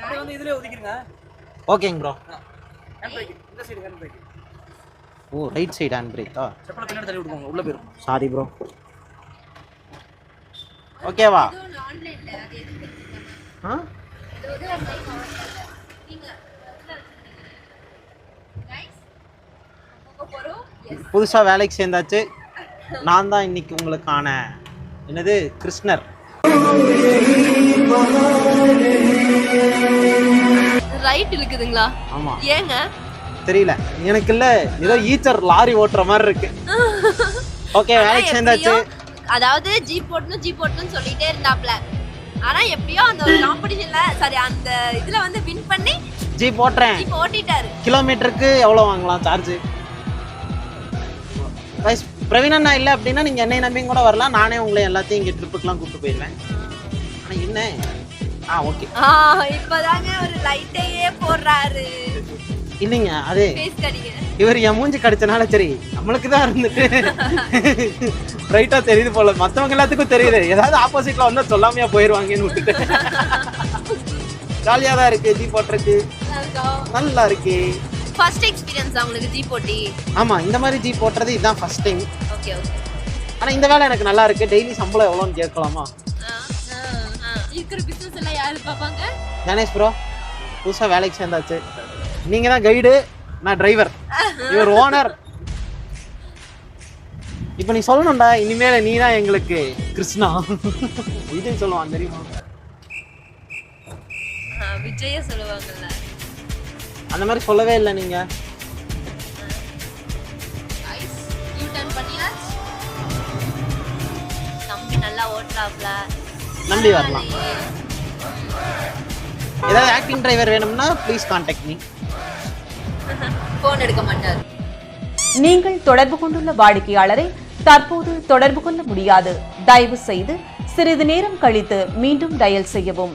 அப்படியே வந்து இதுலயே ஒதுக்கிருங்க. ஓகேங்க ப்ரோ. ஹேண்ட் பிரேக் இந்த சைடு ஹேண்ட் பிரேக். ஓ ரைட் சைடு ஹேண்ட் பிரேக்கா? செப்பல பின்னாடி தள்ளி விட்டுக்கோங்க உள்ள போயிரும். Sorry bro. ஓகேவா? ஆன்லைன்ல அது எதுக்கு ஆ இது நீங்க गाइस போக போறோம். எஸ் புதுசா வேலைக்கு சேர்ந்தாச்சு. நான் தான் இன்னைக்கு உங்களுக்கான என்னது கிருஷ்ணர். ரைட் இருக்குதுங்களா? ஆமா. ஏங்க தெரியல எனக்கு இல்ல ஏதோ ஈச்சர் லாரி ஓட்டுற மாதிரி இருக்கு. ஓகே வேலைக்கு சேர்ந்தாச்சு. அதாவது ஜீப் ஓட்டணும்னு சொல்லிட்டே இருந்தாப்ல. ஆனா எப்படியோ அந்த ஒரு காம்படிஷன்ல சரி அந்த இதுல வந்து வின் பண்ணி ஜீப் ஓட்டுறேன். ஜீப் ஓட்டிட்டாரு. கிலோமீட்டருக்கு எவ்வளவு வாங்கலாம் சார்ஜ்? கைஸ் பிரவீன் அண்ணா இல்ல அப்படின்னா நீங்க என்னை நம்பி கூட வரலாம். நானே உங்களை எல்லாத்தையும் இங்க ட்ரிப்புக்குலாம் கூப்பிட்டு போயிடுவேன். ஆனா என்ன ஓகே இப்பதாங்க ஒரு லைட்டையே போடுறாரு. இல்லைங்க அது ஃபேஸ் கடிங்க. இவர் என் மூஞ்சி கடிச்சனால சரி நம்மளுக்கு தான் இருந்துட்டு ரைட்டா தெரியுது போல. மற்றவங்க எல்லாத்துக்கும் தெரியுது. ஏதாவது ஆப்போசிட்ல வந்தா சொல்லாமையா போயிருவாங்கன்னு விட்டுட்டு ஜாலியா தான் இருக்கு. ஜீப் ஓட்டுறதுக்கு நல்லா இருக்கு. ஃபர்ஸ்ட் எக்ஸ்பீரியன்ஸ் உங்களுக்கு ஜீப் ஓட்டி? ஆமா இந்த மாதிரி ஜீப் ஓட்டுறது இதுதான் ஃபர்ஸ்ட் டைம். Okay okay. ஆனா இந்த வேலை எனக்கு நல்லா இருக்கு. டெய்லி சம்பளம் எவ்வளோன்னு கேட்கலாமா? இருக்கிற பிசினஸ் எல்லாம் யாரு பாப்பாங்க? கணேஷ் ப்ரோ புதுசா வேலைக்கு சேர்ந்தாச்சு. நீங்க தான் கைடு, நான் டிரைவர், இவர் ஓனர். இப்போ நீ சொல்லணும்டா இனிமேல நீ தான் எங்களுக்கு கிருஷ்ணா இதுன்னு சொல்லுவான் தெரியுமா? விஜய சொல்லுவாங்கல்ல அந்த மாதிரி சொல்லவே இல்லை நீங்க. யூ டர்ன் பண்ணியாச்சு. தம்பி நல்லா ஓட்டுறாப்ல. நம்பி வரலாம். ஏதாவது ஆக்டிங் டிரைவர் வேணும்னா ப்ளீஸ் கான்டாக்ட் மீ. போன் எடுக்க மாட்டார். நீங்கள் தொடர்பு கொண்டுள்ள வாடிக்கையாளரை தற்போது தொடர்பு கொள்ள முடியாது. தயவு செய்து சிறிது நேரம் கழித்து மீண்டும் டயல் செய்யவும்.